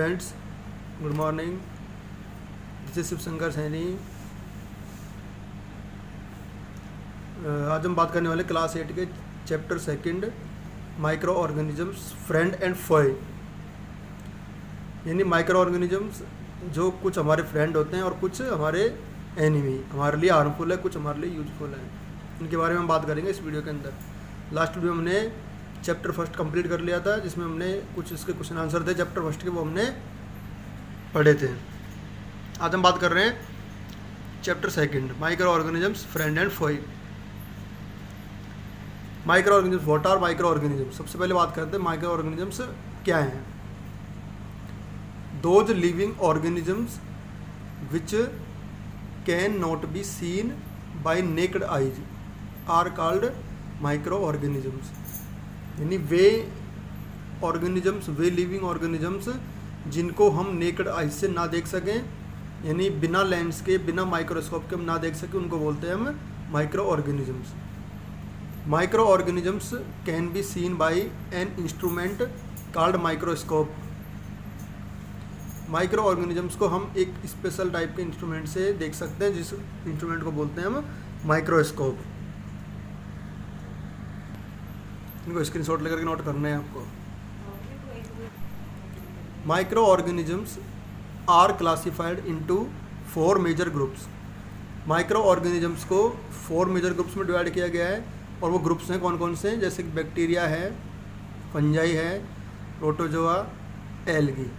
Students, good morning. This is Shiv Shankar Saini. आज हम बात करने वाले क्लास 8 के chapter second micro organisms friend and foe. यानी माइक्रो ऑर्गेनिजम्स जो कुछ हमारे फ्रेंड होते हैं और कुछ हमारे एनिमी, हमारे लिए हार्मफुल है, कुछ हमारे लिए यूजफुल है। इनके बारे में हम बात करेंगे इस वीडियो के अंदर। लास्ट वीडियो हमने चैप्टर फर्स्ट कंप्लीट कर लिया था, जिसमें हमने कुछ इसके क्वेश्चन आंसर थे चैप्टर फर्स्ट के, वो हमने पढ़े थे। आज हम बात कर रहे हैं chapter second micro organisms friend and foe. Micro organisms, what are micro organisms. सबसे पहले बात करते हैं माइक्रो ऑर्गेनिजम्स क्या हैं। Those living organisms which can not be seen by naked eyes are called micro organisms. यानी वे ऑर्गेनिजम्स, वे लिविंग ऑर्गेनिजम्स जिनको हम नेक्ड आइज से ना देख सकें, यानी बिना लेंस के, बिना माइक्रोस्कोप के हम ना देख सकें, उनको बोलते हैं हम micro organisms. Micro organisms can be seen by an instrument called microscope. Micro organisms को हम एक स्पेशल टाइप के इंस्ट्रूमेंट से देख सकते हैं, जिस इंस्ट्रूमेंट को बोलते हैं हम माइक्रोस्कोप। इनको स्क्रीनशॉट लेकर के नोट करना है आपको। Micro organisms are classified into 4 major groups. Micro organisms को 4 मेजर ग्रुप्स में डिवाइड किया गया है, और वो ग्रुप्स हैं कौन कौन से हैं, जैसे कि बैक्टीरिया है, फंजाई है, प्रोटोजोआ, एल्गी।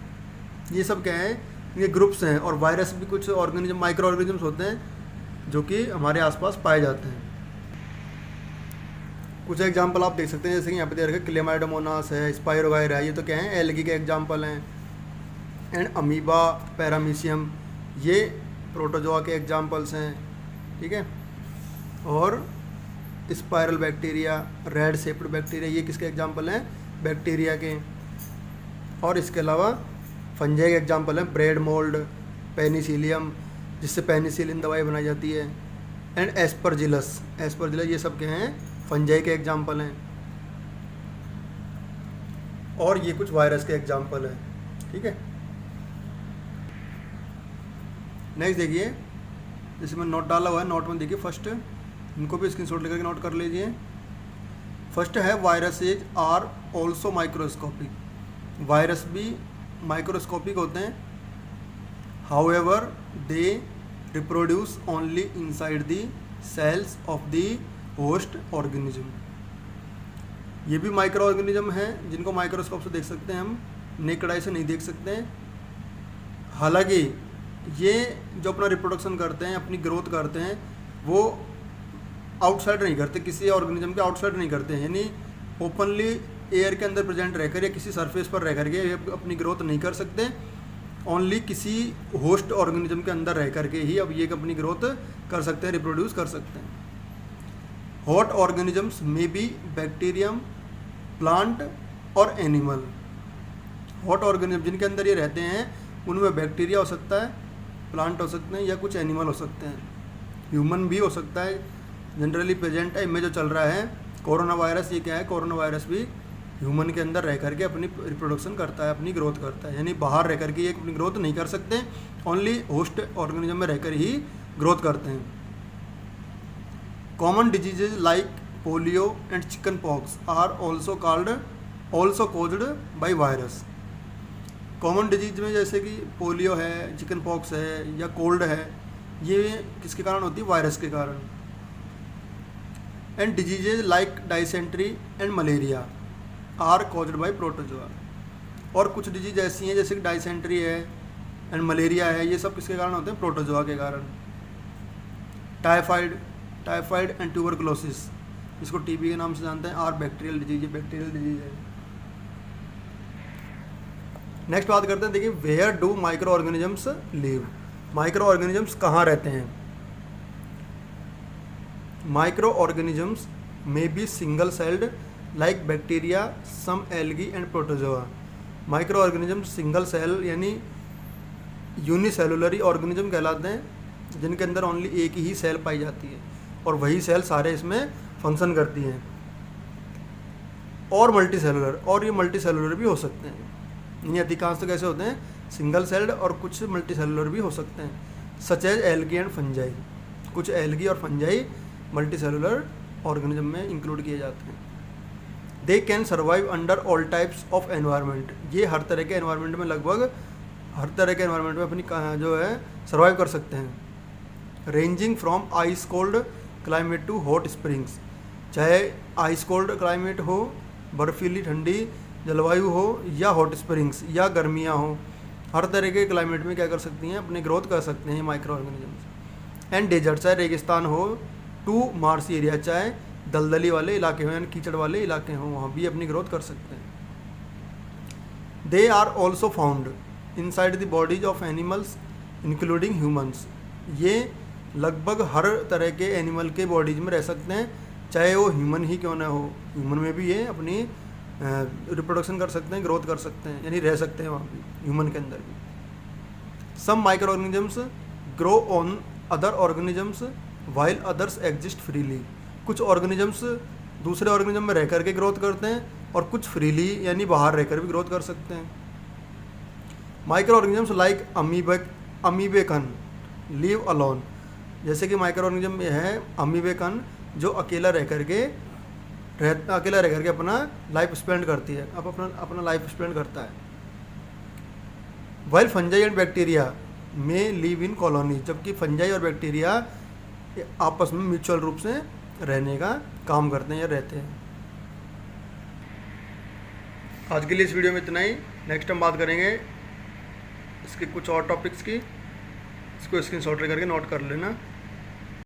ये सब क्या है, ये ग्रुप्स हैं। और वायरस भी कुछ ऑर्गेनिज्म, माइक्रो ऑर्गेनिजम्स होते हैं जो कि हमारे आसपास पाए जाते हैं। कुछ एग्जांपल आप देख सकते हैं, जैसे कि यहाँ पे दे रखा है क्लेमाइडोमोनास है, स्पाइरोगाइरा है, ये तो क्या है, एल्गी के एग्जांपल हैं। एंड अमीबा, पैरामीशियम, ये प्रोटोजोआ के एग्जांपल्स हैं, ठीक है। और spiral bacteria, red shaped bacteria, ये किसके एग्जांपल हैं, बैक्टीरिया के। और इसके अलावा फंजाई के एग्जांपल हैं ब्रेड मोल्ड, पेनिसिलियम, जिससे पेनिसिलिन दवाई बनाई जाती है। एंड एस्परजिलस, ये सब के हैं, फंजाई के एग्जांपल हैं। और ये कुछ वायरस के एग्जांपल हैं, ठीक है। नेक्स्ट देखिए, जैसे मैं नोट डाला हुआ है, नोट में देखिए फर्स्ट, इनको भी स्क्रीनशॉट लेकर के नोट कर लीजिए। फर्स्ट है viruses are also microscopic. Virus भी माइक्रोस्कोपिक होते हैं, however they reproduce only inside the cells of the host organism. ये भी माइक्रो ऑर्गेनिज्म हैं जिनको माइक्रोस्कोप से देख सकते हैं हम, नेकेड आई से नहीं देख सकते हैं। हालांकि ये जो अपना रिप्रोडक्शन करते हैं, अपनी ग्रोथ करते हैं, वो आउटसाइड नहीं करते, किसी ऑर्गेनिज्म के आउटसाइड नहीं करते हैं। यानी ओपनली एयर के अंदर प्रेजेंट रहकर या किसी सरफेस पर रह करके ये अपनी ग्रोथ नहीं कर सकते। ओनली किसी होस्ट ऑर्गेनिज्म के अंदर रह करके ही अब ये अपनी ग्रोथ कर सकते हैं, रिप्रोड्यूस कर सकते हैं। Hot organisms may B bacterium, plant और एनिमल। हॉट ऑर्गेनिज्म जिनके अंदर ये रहते हैं, उनमें बैक्टीरिया हो सकता है, प्लांट हो सकते हैं, या कुछ एनिमल हो सकते हैं, ह्यूमन भी हो सकता है। जनरली प्रेजेंट टाइम में जो चल रहा है कोरोना वायरस, ये क्या है, कोरोना वायरस भी ह्यूमन के अंदर रह करके अपनी रिप्रोडक्शन करता है, अपनी ग्रोथ करता है। यानी बाहर रह करके ये अपनी ग्रोथ नहीं कर सकते, ओनली होस्ट ऑर्गेनिज्म में रहकर ही ग्रोथ करते हैं। Common diseases like polio and chicken pox are also caused by virus. Common disease में जैसे कि पोलियो है, चिकन पॉक्स है, या कोल्ड है, ये किसके कारण होती है, वायरस के कारण। And diseases like dysentery and malaria are caused by protozoa. और कुछ डिजीज ऐसी हैं जैसे कि डाइसेंट्री है एंड मलेरिया है, ये सब किसके कारण होते हैं, प्रोटोजोआ के कारण। टाइफाइड एंड ट्यूबरकुलोसिस, इसको टीबी के नाम से जानते हैं, are bacterial disease, bacterial disease है। नेक्स्ट बात करते हैं, देखिए where do micro organisms live. Micro organisms कहाँ रहते हैं। Micro organisms may be single celled like bacteria, some algae and protozoa. Micro organisms single cell यानी यूनिसेलुलरी ऑर्गेनिज्म कहलाते हैं, जिनके अंदर ओनली एक ही सेल पाई जाती है, और वही सेल सारे इसमें फंक्शन करती हैं। और मल्टी सेलुलर, और ये मल्टी सेलुलर भी हो सकते हैं। यानी अधिकांश तो कैसे होते हैं, सिंगल सेल्ड और कुछ मल्टी सेलुलर भी हो सकते हैं, such as algae and fungi. कुछ एल्गी और फंजाई मल्टी सेलुलर ऑर्गेनिज्म में इंक्लूड किए जाते हैं। They can survive under all types of environment. ये हर तरह के एनवायरनमेंट में, लगभग हर तरह के एनवायरनमेंट में अपनी जो है सर्वाइव कर सकते हैं। Ranging from ice cold climate to hot springs. चाहे आइस कोल्ड क्लाइमेट हो, बर्फीली ठंडी जलवायु हो, या हॉट स्प्रिंग्स या गर्मियाँ हो, हर तरह के क्लाइमेट में क्या कर सकती हैं, अपनी ग्रोथ कर सकते हैं माइक्रो ऑर्गेनिजम्स। एंड डेजर्ट, चाहे रेगिस्तान हो, टू मार्सी एरिया, चाहे दलदली वाले इलाके हों यानी कीचड़ वाले इलाके हों, वहाँ भी अपनी ग्रोथ कर सकते हैं। They are also found inside the bodies of animals including humans. ये लगभग हर तरह के एनिमल के बॉडीज में रह सकते हैं, चाहे वो ह्यूमन ही क्यों ना हो। ह्यूमन में भी ये अपनी रिप्रोडक्शन कर सकते हैं, ग्रोथ कर सकते हैं, यानी रह सकते हैं वहाँ भी, ह्यूमन के अंदर भी। Some micro organisms grow on other organisms while others exist freely. कुछ ऑर्गेनिजम्स दूसरे ऑर्गेनिज्म में रह करके ग्रोथ करते हैं और कुछ फ्रीली यानी बाहर रहकर भी ग्रोथ कर सकते हैं। Micro organisms like amoeba can live alone. जैसे कि माइक्रो ऑर्गेनिज्म में है अमीबेकन, जो अकेला रह करके अपना लाइफ स्पेंड करती है, अब अपना लाइफ स्पेंड करता है। वाइल फंजाई एंड बैक्टीरिया में लिव इन कॉलोनी। जबकि फंजाई और बैक्टीरिया आपस में म्यूचुअल रूप से रहने का काम करते हैं या रहते हैं। आज के लिए इस वीडियो में इतना ही। नेक्स्ट हम बात करेंगे इसके कुछ और टॉपिक्स की। इसको स्क्रीनशॉट लेकर के नोट कर लेना।